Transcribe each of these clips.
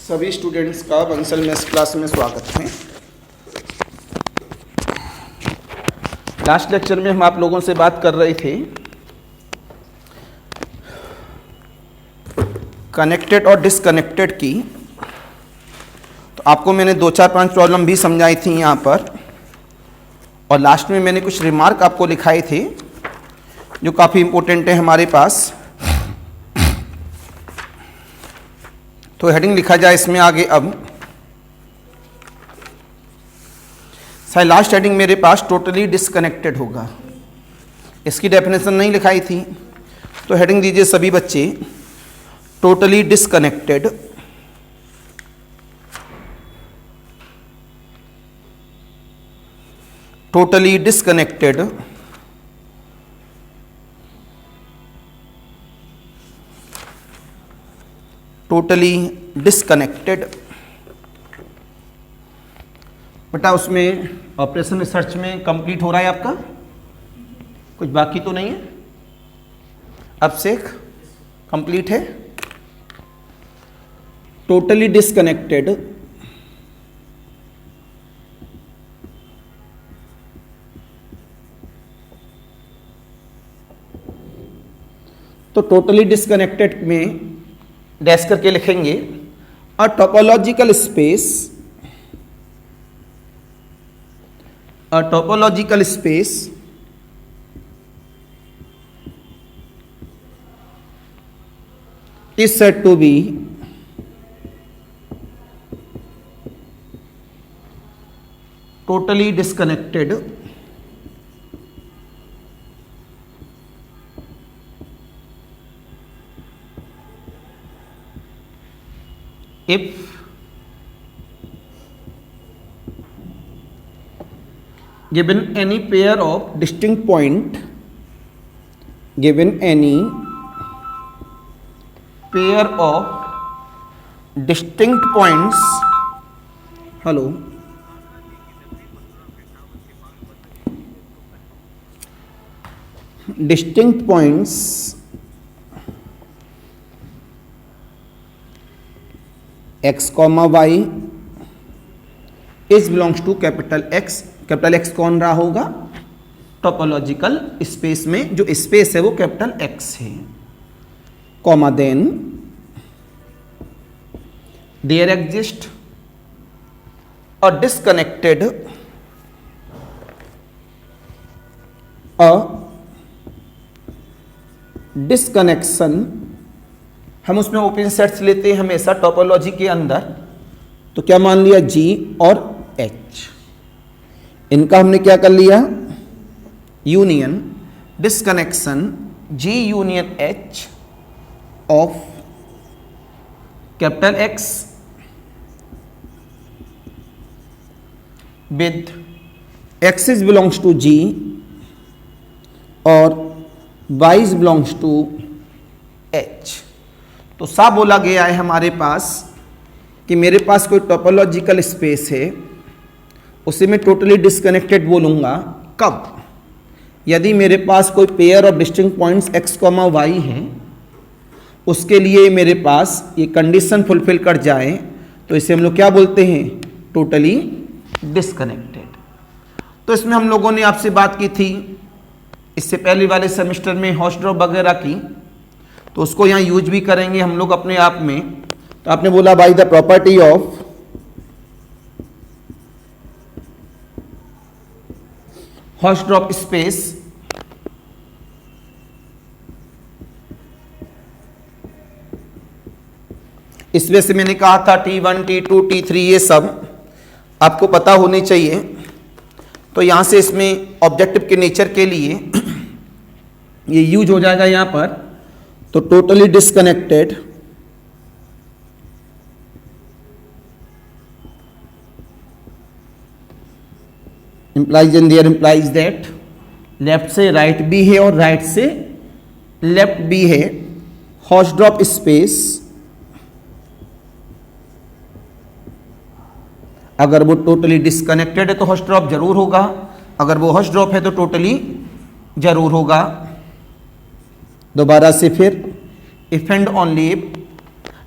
सभी स्टूडेंट्स का Bansal maths class में स्वागत है। लास्ट लेक्चर में हम आप लोगों से बात कर रहे थे कनेक्टेड और डिसकनेक्टेड की। तो आपको मैंने 2-4-5 प्रॉब्लम भी समझाई थी यहाँ पर, और लास्ट में मैंने कुछ रिमार्क आपको लिखाए थे जो काफ़ी इम्पोर्टेंट है हमारे पास। तो हेडिंग लिखा जाए इसमें आगे। अब शायद लास्ट हेडिंग मेरे पास टोटली डिसकनेक्टेड होगा, इसकी डेफिनेशन नहीं लिखाई थी। तो हेडिंग दीजिए सभी बच्चे, totally disconnected. Totally disconnected totally disconnected. बेटा उसमें ऑपरेशन रिसर्च में कंप्लीट हो रहा है आपका, कुछ बाकी तो नहीं है? अब से कंप्लीट है। टोटली डिसकनेक्टेड तो टोटली डिसकनेक्टेड में डैश करके लिखेंगे अ topological space, a topological space is said to be totally disconnected if given any pair of distinct point, given any pair of distinct points, hello, distinct points x, y is belongs to capital X. Capital X कौन रहा होगा? Topological space में जो space है वो capital X है। Comma then there exist a disconnected disconnection. हम उसमें ओपन सेट्स लेते हैं हमेशा टोपोलॉजी के अंदर। तो क्या मान लिया? G और H, इनका हमने क्या कर लिया? Union, disconnection G union H of capital X with X is belongs to G और Y is belongs to H। तो साफ बोला गया है हमारे पास कि मेरे पास कोई टोपोलॉजिकल स्पेस है, उसे मैं टोटली डिसकनेक्टेड बोलूँगा। कब? यदि मेरे पास कोई pair of distinct points x, y हैं, उसके लिए मेरे पास ये कंडीशन फुलफिल कर जाए तो इसे हम लोग क्या बोलते हैं? Totally disconnected. तो इसमें हम लोगों ने आपसे बात की थी इससे पहले वाले सेमेस्टर में हॉस्ट्रॉप वगैरह की, तो उसको यहाँ यूज भी करेंगे हम लोग अपने आप में। तो आपने बोला by the property of Hausdorff space इस वजह से मैंने कहा था T1, T2, T3 ये सब आपको पता होने चाहिए। तो यहां से इसमें ऑब्जेक्टिव के नेचर के लिए ये यूज हो जाएगा यहां पर। तो totally disconnected implies and there implies that left से राइट भी है और राइट से लेफ्ट भी है। हॉस्ट्रॉप स्पेस अगर वो टोटली डिसकनेक्टेड है तो हॉस्ट्रॉप जरूर होगा, अगर वो हॉस्ट्रॉप है तो टोटली जरूर होगा। दोबारा से फिर if and only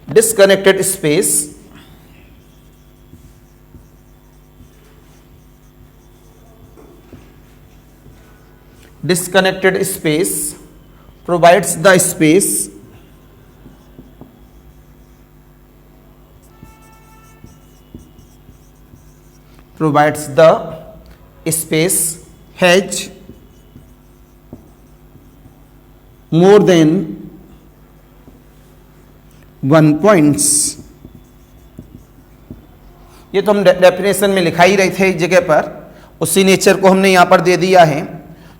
disconnected space disconnected space provides the space has more than 1 points। ये तो हम डेफिनेशन में लिखा ही रहे थे एक जगह पर, उसी नेचर को हमने यहां पर दे दिया है।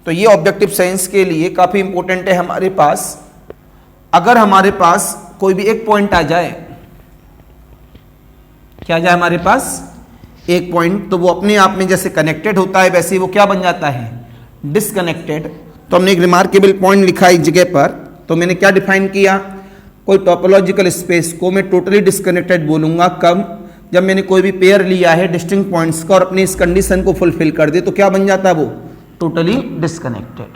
तो ये ऑब्जेक्टिव साइंस के लिए काफी इंपॉर्टेंट है हमारे पास। अगर हमारे पास कोई भी एक पॉइंट आ जाए, क्या जाए हमारे पास एक पॉइंट, तो वो अपने आप में जैसे कनेक्टेड होता है वैसे ही वो क्या बन जाता है, डिसकनेक्टेड। तो हमने एक रिमार्केबल पॉइंट लिखा एक जगह पर, तो मैंने क्या डिफाइन किया, कोई टोपोलॉजिकल स्पेस को मैं टोटली डिसकनेक्टेड बोलूंगा कब, जब मैंने कोई भी पेयर लिया है डिस्टिंक्ट पॉइंट्स का और अपनी इस कंडीशन को फुलफिल कर दे, तो क्या बन जाता है वो, टोटली डिसकनेक्टेड।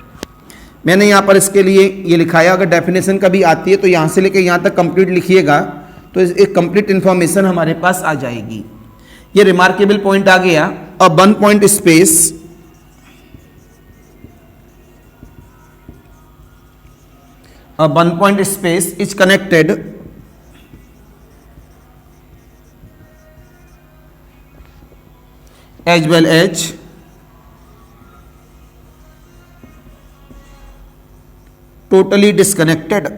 मैंने यहाँ पर इसके लिए ये लिखाया, अगर डेफिनेशन कभी आती है तो यहाँ से लेकर यहाँ तक कंप्लीट लिखिएगा, तो एक कंप्लीट इंफॉर्मेशन हमारे पास आ जाएगी। ये रिमार्केबल पॉइंट आ गया। अब 1 point space is connected as well as totally disconnected।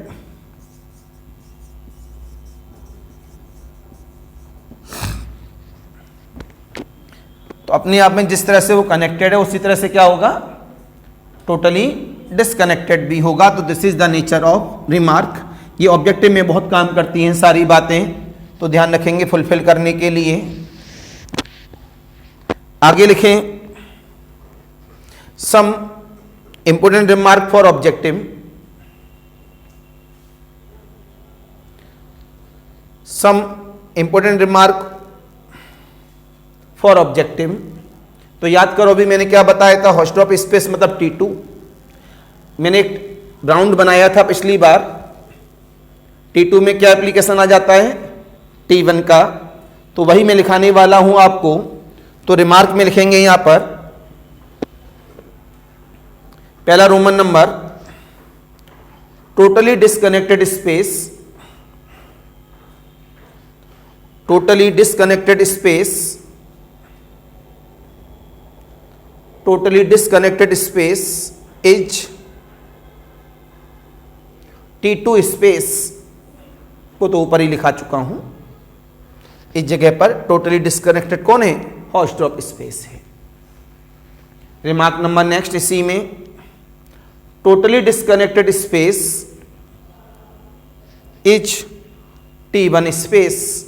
तो अपने आप में जिस तरह से वो कनेक्टेड है उसी तरह से क्या होगा, टोटली डिसकनेक्टेड भी होगा। तो this is the nature of remark. ये ऑब्जेक्टिव में बहुत काम करती हैं सारी बातें, तो ध्यान रखेंगे फुलफिल करने के लिए। आगे लिखें, some important remark for objective. Some important remark for objective. तो याद करो, अभी मैंने क्या बताया था, होस्ट ऑफ स्पेस मतलब T2। मैंने एक राउंड बनाया था पिछली बार, T2 में क्या एप्लीकेशन आ जाता है, T1 का, तो वही मैं लिखाने वाला हूं आपको। तो रिमार्क में लिखेंगे यहां पर, पहला Roman number, totally disconnected space, totally disconnected space, totally disconnected space is T2 space को तो ऊपर ही लिखा चुका हूं, इस जगह पर टोटली डिस्कनेक्टेड कौन है, होस्ट ऑफ स्पेस है। रिमार्क नंबर नेक्स्ट इसी में, totally disconnected space is T1 space,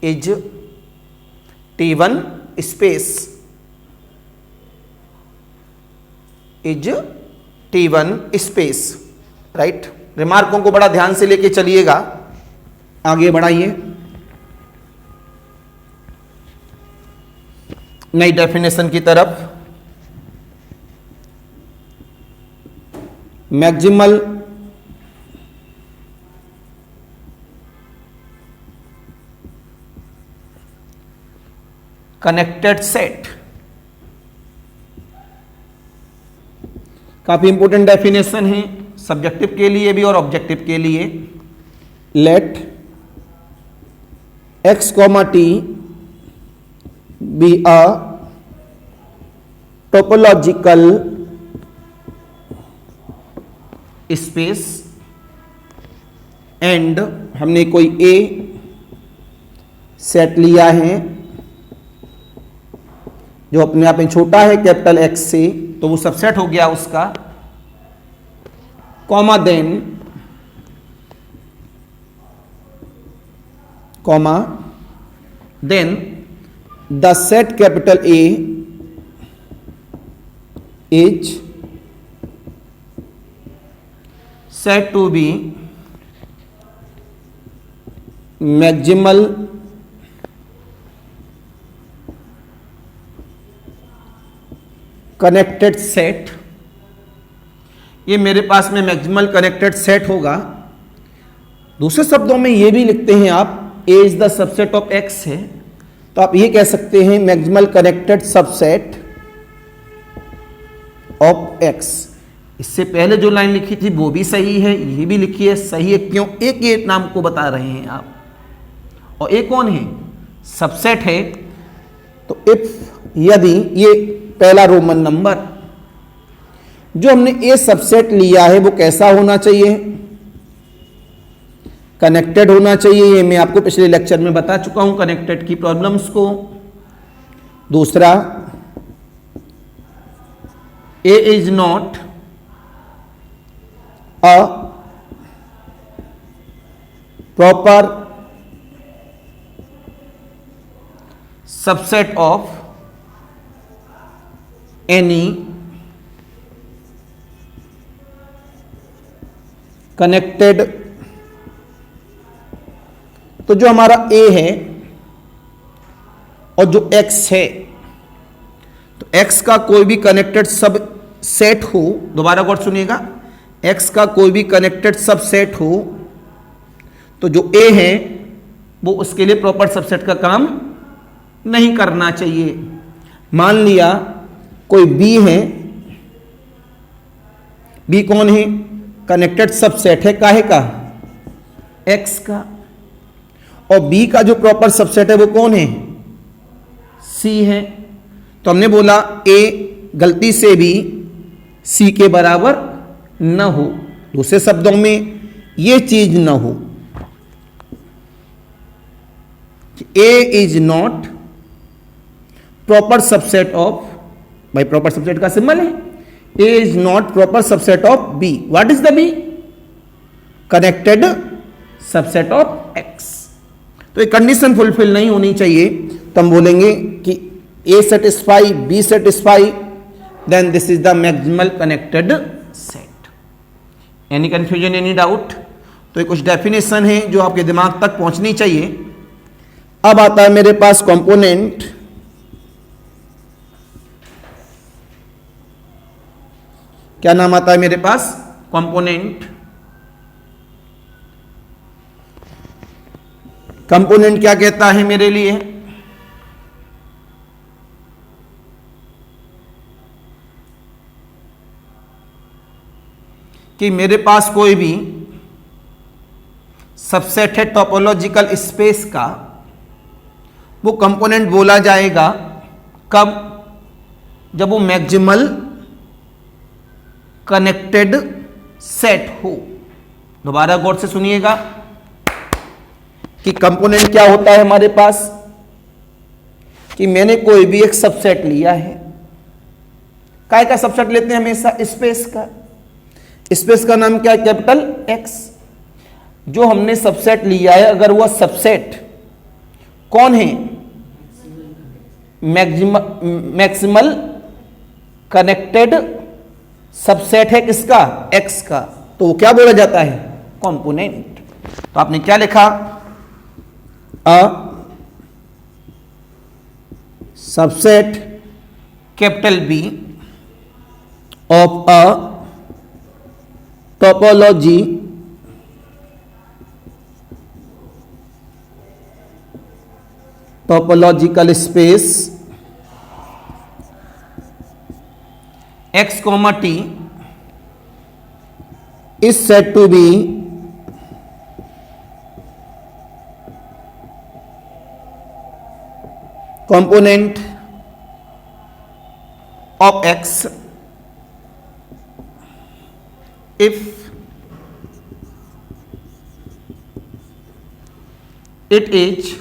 is T1 space, is T1 space, right. रिमार्कों को बड़ा ध्यान से लेके चलिएगा, आगे बढ़ाइए। नई डेफिनेशन की तरफ, मैक्सिमल कनेक्टेड सेट, काफी इंपोर्टेंट डेफिनेशन है सब्जेक्टिव के लिए भी और ऑब्जेक्टिव के लिए। Let x, t be a topological space and, हमने कोई A सेट लिया है जो अपने आप में छोटा है कैपिटल X से, तो वो सबसेट हो गया उसका, comma then the set capital A is said to be maximal connected set. ये मेरे पास में मैक्सिमल कनेक्टेड सेट होगा। दूसरे शब्दों में ये भी लिखते हैं आप, A is the subset of X है, तो आप ये कह सकते हैं maximal connected subset of x. इससे पहले जो लाइन लिखी थी वो भी सही है, ये भी लिखी है, सही है। क्यों? एक ये नाम को बता रहे हैं आप, और एक कौन है? सबसेट है। तो इफ, यदि, ये पहला रोमन नंबर जो हमने ए सबसेट लिया है वो कैसा होना चाहिए? कनेक्टेड होना चाहिए। ये मैं आपको पिछले लेक्चर में बता चुका हूं कनेक्टेड की प्रॉब्लम्स को। दूसरा, A is not a proper subset of any connected. तो जो हमारा ए है और जो एक्स है, तो एक्स का कोई भी कनेक्टेड सब सेट हो, दोबारा गौर सुनिएगा, एक्स का कोई भी कनेक्टेड सब सेट हो तो जो ए है वो उसके लिए प्रॉपर सबसेट का काम नहीं करना चाहिए। मान लिया कोई बी है, बी कौन है? कनेक्टेड सबसेट है, काहे का? एक्स का। और बी का जो प्रॉपर सबसेट है वो कौन है? सी है। तो हमने बोला ए गलती से भी सी के बराबर न हो, दूसरे शब्दों में ये चीज न हो कि A is not proper subset of, भाई प्रॉपर सबसेट का सिंबल है, A is not proper subset of B. What is the B? Connected subset of X. तो ये कंडीशन फुलफिल नहीं होनी चाहिए, तो हम बोलेंगे कि A satisfy, B satisfy, then this is the maximal connected set. Any confusion, any doubt? तो ये कुछ डेफिनेशन है जो आपके दिमाग तक पहुंचनी चाहिए। अब आता है मेरे पास कंपोनेंट। क्या नाम आता है मेरे पास? कंपोनेंट। कंपोनेंट क्या कहता है मेरे लिए? कि मेरे पास कोई भी सबसेट है टोपोलॉजिकल स्पेस का, वो कंपोनेंट बोला जाएगा कब? जब वो मैक्सिमल कनेक्टेड सेट हो। दोबारा गौर से सुनिएगा कि कंपोनेंट क्या होता है हमारे पास, कि मैंने कोई भी एक सबसेट लिया है। काय का सबसेट लेते हैं हमेशा? स्पेस का। स्पेस का नाम क्या है? Capital x. जो हमने सबसेट लिया है, अगर वह सबसेट कौन है? मैक्सिमल कनेक्टेड सबसेट है किसका? एक्स का। तो वो क्या बोला जाता है? कंपोनेंट। तो आपने क्या लिखा? A subset capital B of a topology topological space x, t is said to be component of x if it is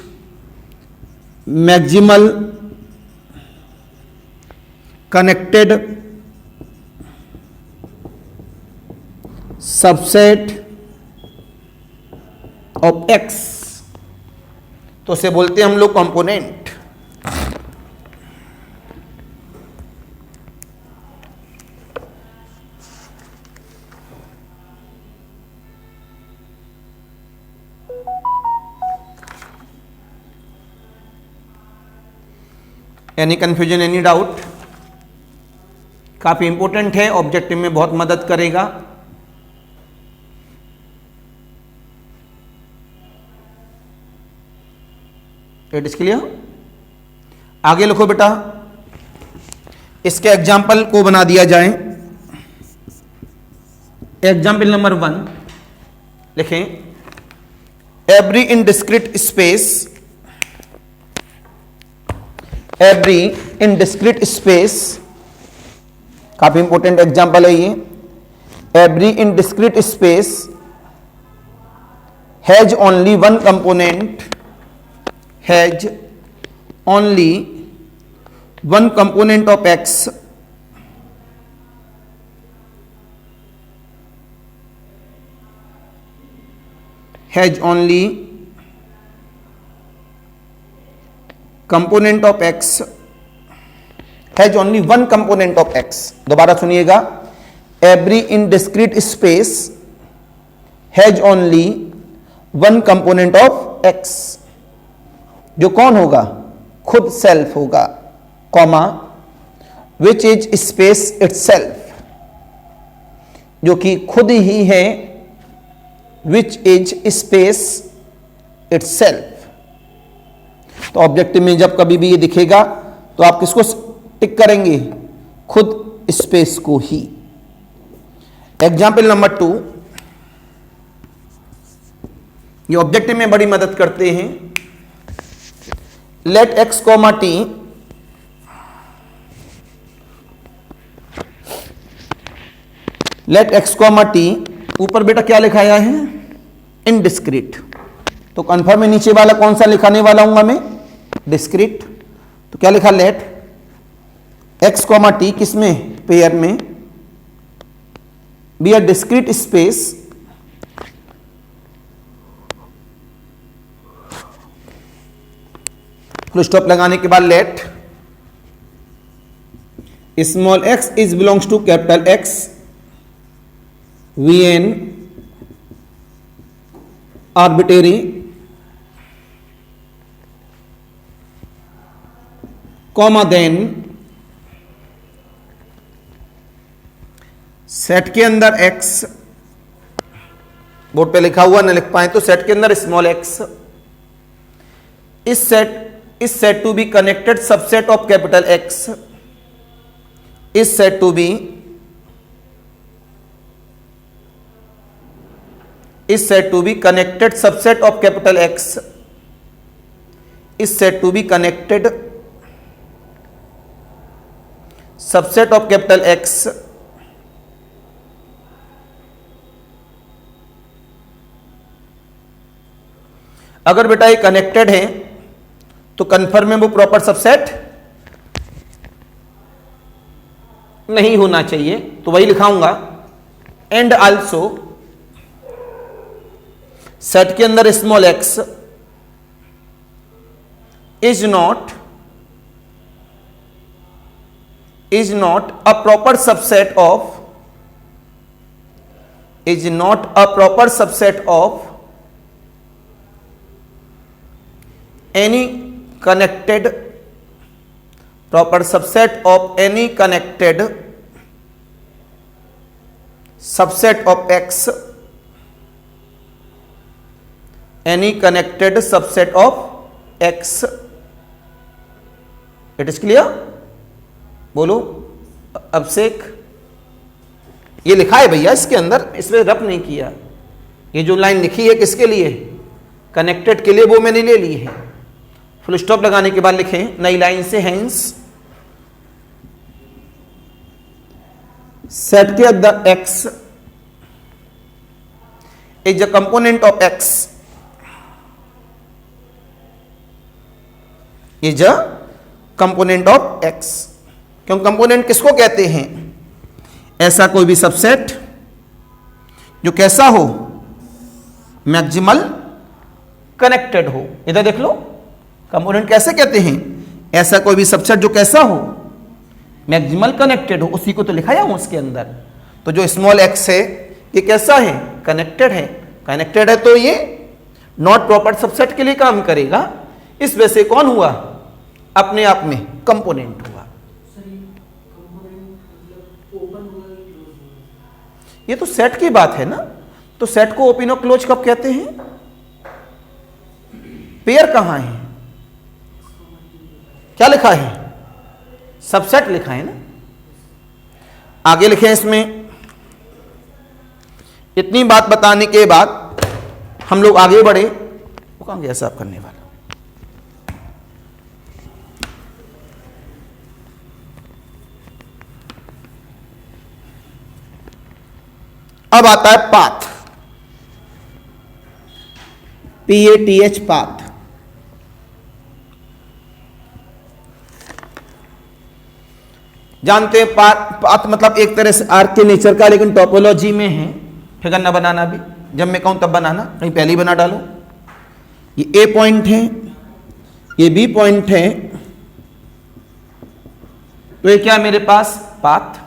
maximal connected subset of X. तो उसे बोलते हैं हम लोग component. Any confusion, any doubt? काफी important है, objective में बहुत मदद करेगा। It is clear? आगे लिखो बेटा, इसके एग्जाम्पल को बना दिया जाए। एग्जाम्पल नंबर 1 लिखें, every indiscrete space, every indiscrete space, काफी इंपॉर्टेंट एग्जाम्पल है ये। Every indiscrete space has only one component, has only one component of X, has only component of X, has only one component of X. दोबारा सुनिएगा, every indiscrete space has only one component of X, जो कौन होगा, खुद self होगा, comma which is space itself, जो कि खुद ही है, विच इज स्पेस इटसेल्फ। तो ऑब्जेक्टिव में जब कभी भी ये दिखेगा तो आप किसको टिक करेंगे, खुद स्पेस को ही। एग्जाम्पल नंबर 2, ये ऑब्जेक्टिव में बड़ी मदद करते हैं। Let X comma T let X comma T, ऊपर बेटा क्या लिखाया है, इनडिस्क्रीट, तो कन्फर्म में नीचे वाला कौन सा लिखाने वाला हूंगा मैं, डिस्क्रीट। तो क्या लिखा, लेट एक्स कॉमा टी, किसमें, पेयर में, be a discrete space full stop लगाने के बाद let small X is belongs to capital X, be an arbitrary comma then set के अंदर एक्स, बोर्ड पे लिखा हुआ न लिख पाए तो सेट के अंदर small x, is set to be connected subset of capital X, is set to be, is said to be connected subset of capital X, is said to be connected subset of capital X, अगर बेटा ये connected है तो confirm में वो proper subset नहीं होना चाहिए, तो वही लिखाऊंगा। एंड आल्सो सेट के अंदर small X is not a proper subset of, is not a proper subset of any connected, proper subset of any connected subset of x, any connected subset of x, it is clear? बोलो अभिषेक, ये लिखा है भैया इसके अंदर, इसमें रब नहीं किया, ये जो लाइन लिखी है किसके लिए, कनेक्टेड के लिए, वो मैंने ले ली है। फुल स्टॉप लगाने के बाद लिखें नई लाइन से, हेंस सेट के अंदर x is a component of x, is a component of x. क्यों कंपोनेंट किसको कहते हैं, ऐसा कोई भी सबसेट जो कैसा हो, मैक्सिमल कनेक्टेड हो। इधर देख लो, कंपोनेंट कैसे कहते हैं, ऐसा कोई भी सबसेट जो कैसा हो, मैक्सिमल कनेक्टेड हो, उसी को तो लिखाया हूं उसके अंदर। तो जो स्मॉल एक्स है ये कैसा है, कनेक्टेड है, कनेक्टेड है तो ये नॉट प्रॉपर सबसेट के लिए काम करेगा, इस वजह से कौन हुआ, अपने आप में कंपोनेंट हुआ। ये तो सेट की बात है ना, तो सेट को ओपन और क्लोज कब कहते हैं, पेयर कहां है, क्या लिखा है, सबसेट लिखा है ना। आगे लिखे इसमें इतनी बात बताने के बाद हम लोग आगे बढ़े। वो कहाँ गया साफ करने वाला? अब आता है पाथ, PATH, पाथ। जानते हैं पाथ मतलब एक तरह से आर्क के नेचर का, लेकिन टोपोलॉजी में है फिगर न बनाना भी, जब मैं कहूं तब बनाना, कहीं पहले ही बना डालो। ये A पॉइंट है, ये B पॉइंट है, तो ये क्या है मेरे पास? पाथ।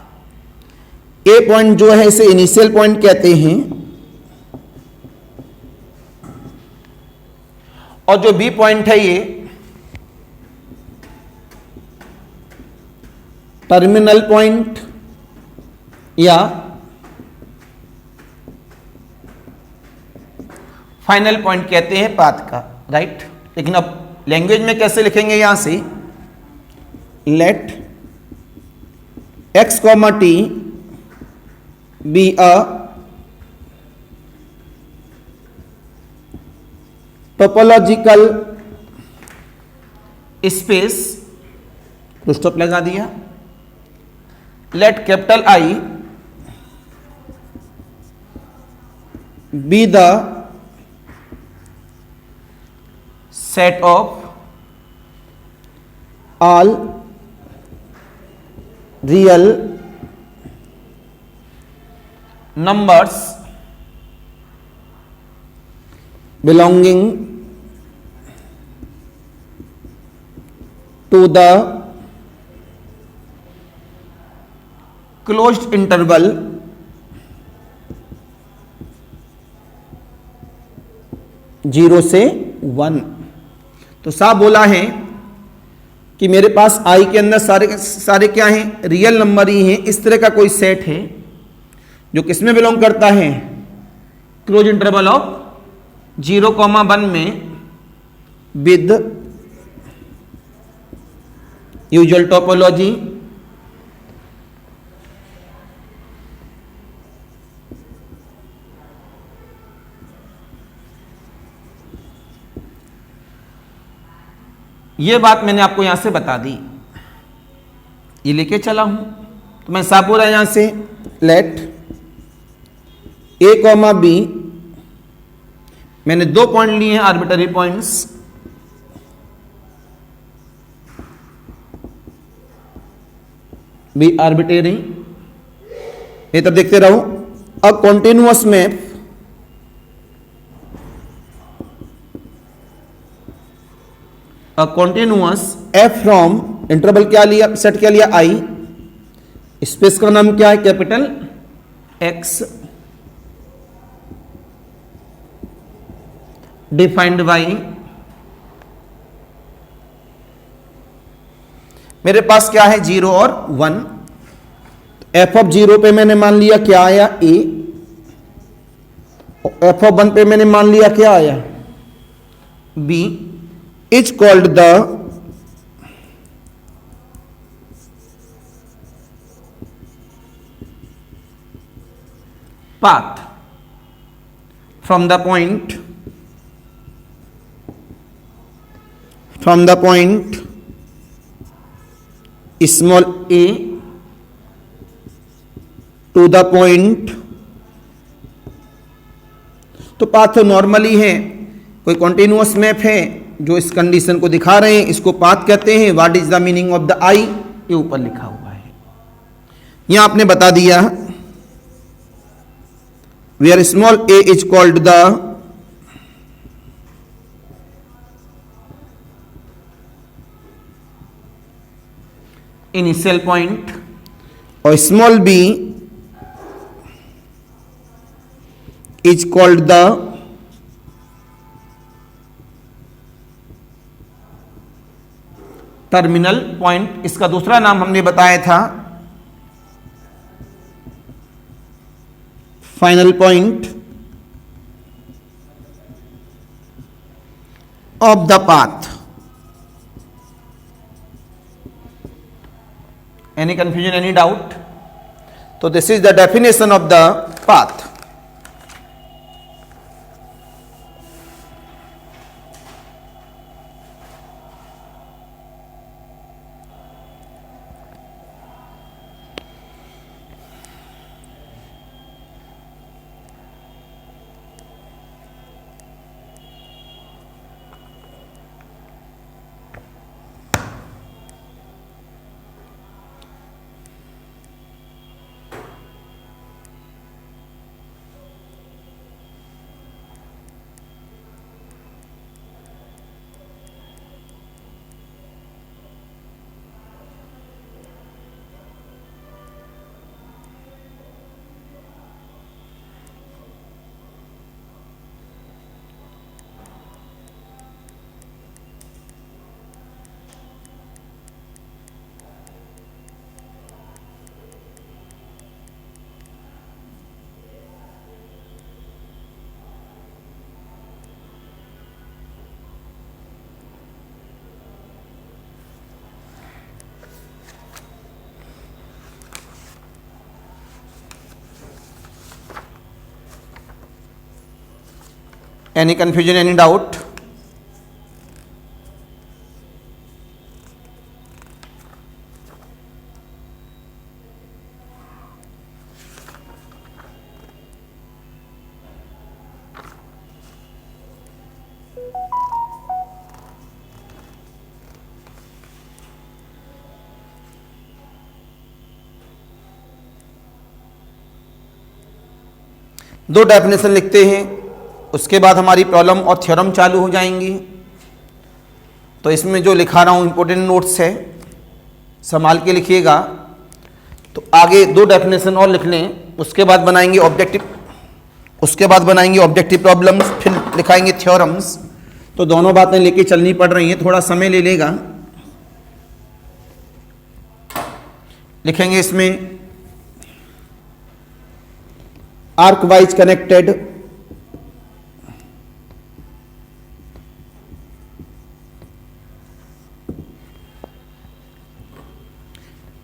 A पॉइंट जो है इसे इनिशियल पॉइंट कहते हैं, और जो B पॉइंट है ये टर्मिनल पॉइंट या फाइनल पॉइंट कहते हैं पाथ का, राइट। लेकिन अब लैंग्वेज में कैसे लिखेंगे? यहां से let x, t be a topological space, full stop लगा दिया। Let capital I be the set of all real numbers belonging to the closed interval zero से 1। तो साहब बोला है कि मेरे पास आई के अंदर सारे क्या हैं? रियल नंबर ही हैं। इस तरह का कोई सेट है जो किसमें बिलोंग करता है? क्लोज इंटरवल ऑफ 0,1 में विद यूजुअल टोपोलॉजी ये बात मैंने आपको यहां से बता दी, ये लेके चला हूं। तो मैं साफ बोला यहां से लेट A, B, मैंने 2 पॉइंट लिए हैं आर्बिटरी पॉइंट्स, बी आर्बिटरी। ये तब देखते रहो। अब continuous map continuous F from interval क्या लिया, सेट क्या लिया? आई। स्पेस का नाम क्या है? कैपिटल एक्स, डिफाइंड बाई, मेरे पास क्या है? 0 और 1। एफ ऑफ 0 पे मैंने मान लिया क्या आया? ए। एफ ऑफ 1 पे मैंने मान लिया क्या आया? B. Is called the path from the point small a to the point। तो पाथ नॉर्मली है, कोई कॉन्टिन्यूअस मैप है जो इस कंडीशन को दिखा रहे हैं, इसको पाथ कहते हैं। What is the meaning of the I, ये ऊपर लिखा हुआ है। यहां आपने बता दिया where small a is called the initial point और small b is called the terminal point। इसका दूसरा नाम हमने बताया था final point of the path. Any confusion, any doubt? तो this is the definition of the path. Any confusion, any doubt? दो definition लिखते हैं, उसके बाद हमारी प्रॉब्लम और थ्योरम चालू हो जाएंगी। तो इसमें जो लिखा रहा हूँ इंपॉर्टेंट नोट्स है, संभाल के लिखिएगा। तो आगे दो डेफिनेशन और लिख लें, उसके बाद बनाएंगे ऑब्जेक्टिव प्रॉब्लम्स, फिर लिखाएंगे थ्योरम्स। तो दोनों बातें लेके चलनी पड़ रही हैं, थोड़ा समय ले लेगा। लिखेंगे इसमें arc wise connected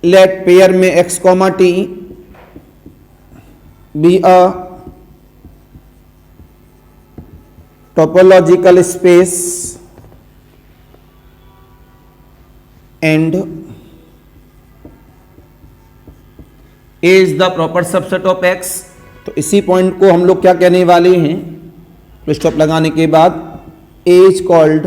let pair में x, t be a topological space and A is the proper subset of x। तो इसी पॉइंट को हम लोग क्या कहने वाले हैं, फुल स्टॉप लगाने के बाद, A is called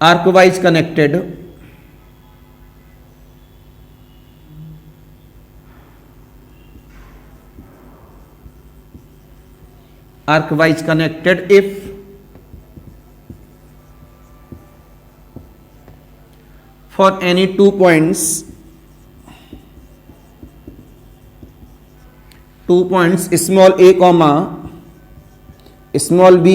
arc-wise connected if for any 2 points small a comma small b,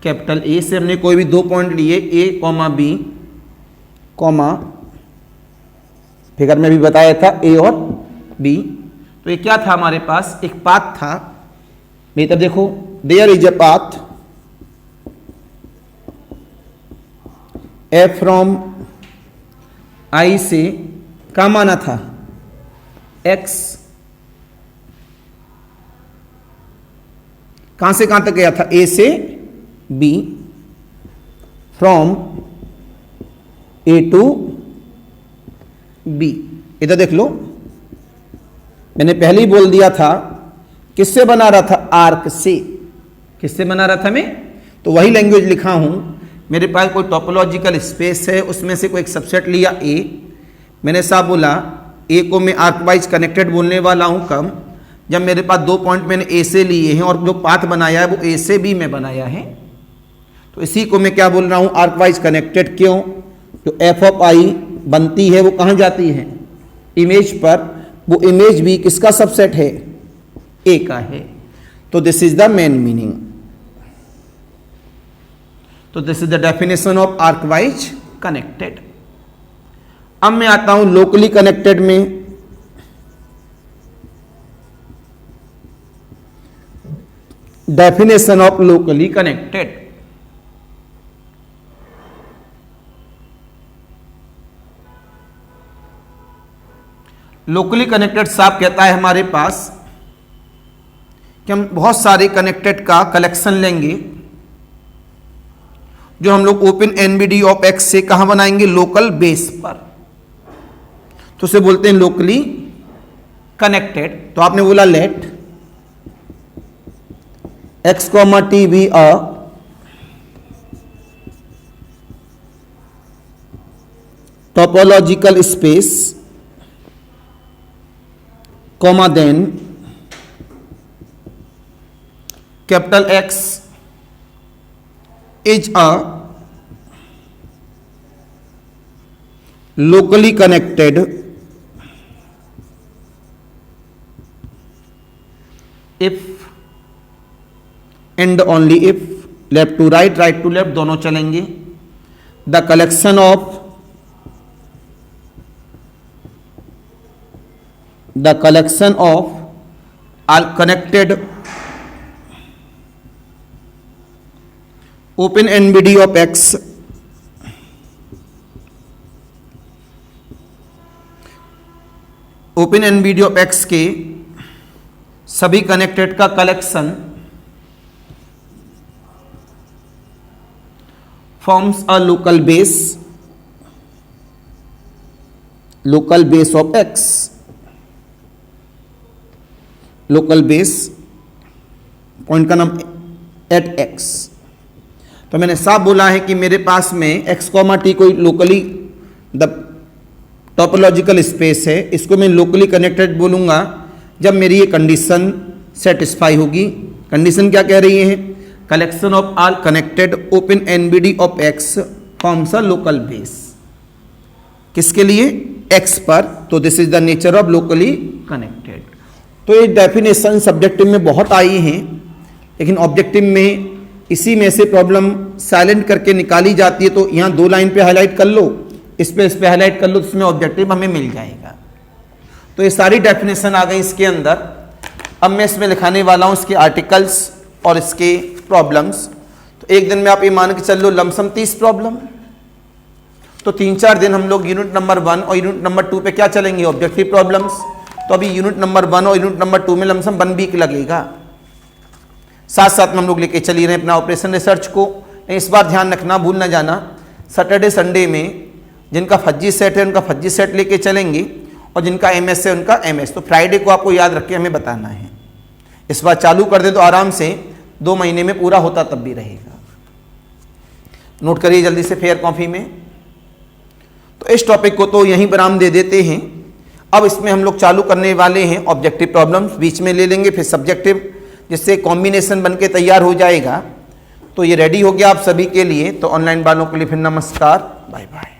capital A से हमने कोई भी 2 पॉइंट लिए, a comma b comma, figure में भी बताया था a और b। तो ये क्या था हमारे पास, एक पाथ था। मेरी तरफ देखो, there is a path f from i से, क्या माना था, x, कहां से कहां तक गया था, a से b, from a to b। इधर देख लो, मैंने पहले ही बोल दिया था, किससे बना रहा था, आर्क से। किससे बना रहा था मैं, तो वही लैंग्वेज लिखा हूं। मेरे पास कोई टोपोलॉजिकल स्पेस है, उसमें से कोई एक सबसेट लिया ए, मैंने साहब बोला ए को मैं आर्क वाइज कनेक्टेड बोलने वाला हूं कम, जब मेरे पास 2 पॉइंट मैंने ए से लिए हैं और जो पाथ बनाया है वो ए से बी में बनाया है, तो इसी को मैं क्या बोल रहा हूं, आर्क वाइज कनेक्टेड। क्यों, जो एफ ऑफ आई बनती है वो कहां जाती है, इमेज पर, वो इमेज भी किसका सबसेट है, ए का है। तो this is the main meaning. तो this is the definition of arc wise connected. अब मैं आता हूं लोकली कनेक्टेड में। Definition of locally connected, locally connected साहब कहता है हमारे पास कि हम बहुत सारे कनेक्टेड का कलेक्शन लेंगे, जो हम लोग ओपन एनबीडी ऑफ एक्स से कहां बनाएंगे, लोकल बेस पर, तो उसे बोलते हैं लोकली कनेक्टेड। तो आपने बोला let X comma T be a topological space comma then capital X is a locally connected if and only if, left to right, right to left दोनों चलेंगे, the collection of all connected open NBD of X open NBD of x के सभी connected का collection forms a local base of x, local base point का नाम eight x. तो मैंने साफ बोला है कि मेरे पास में एक्स कॉमा टी कोई लोकली द टोपोलॉजिकल स्पेस है, इसको मैं लोकली कनेक्टेड बोलूंगा जब मेरी ये कंडीशन सेटिस्फाई होगी। कंडीशन क्या कह रही है? Collection of all connected open NBD of x forms a local base. किसके लिए? एक्स पर। तो this is the nature of locally connected. तो ये डेफिनेशन सब्जेक्टिव में बहुत आई हैं, लेकिन ऑब्जेक्टिव में इसी में से प्रॉब्लम साइलेंट करके निकाली जाती है। तो यहाँ 2 लाइन पे हाईलाइट कर लो, इस पे हाईलाइट कर लो, तो इसमें ऑब्जेक्टिव हमें मिल जाएगा। तो ये सारी डेफिनेशन आ गई इसके अंदर। अब मैं इसमें लिखाने वाला हूँ इसके आर्टिकल्स और इसके प्रॉब्लम्स। तो एक दिन में आप ये मान के चल लो लमसम 30 प्रॉब्लम। तो 3-4 दिन हम लोग यूनिट नंबर 1 और यूनिट नंबर 2 पे क्या चलेंगे? Objective problems. तो अभी यूनिट नंबर 1 और यूनिट नंबर 2 में लमसम 1 वीक लगेगा। साथ साथ में हम लोग लेके चलिए रहे अपना ऑपरेशन रिसर्च को। इस बार ध्यान रखना, भूल ना जाना, सैटरडे संडे में जिनका फज्जी सेट है उनका फज्जी सेट लेके चलेंगे और जिनका एमएस है उनका एमएस। तो फ्राइडे को आपको याद रख के हमें बताना है। इस बार चालू कर दे तो आराम से 2 महीने में पूरा होता तब भी रहेगा। नोट करिए जल्दी से फेयर कॉपी में। तो इस टॉपिक को तो यहीं पर हम दे देते हैं। अब इसमें हम लोग चालू करने वाले हैं ऑब्जेक्टिव प्रॉब्लम्स, बीच में ले लेंगे, फिर सब्जेक्टिव, जिससे कॉम्बिनेशन बनके तैयार हो जाएगा। तो ये रेडी हो गया आप सभी के लिए। तो ऑनलाइन वालों के लिए फिर नमस्कार, बाय बाय।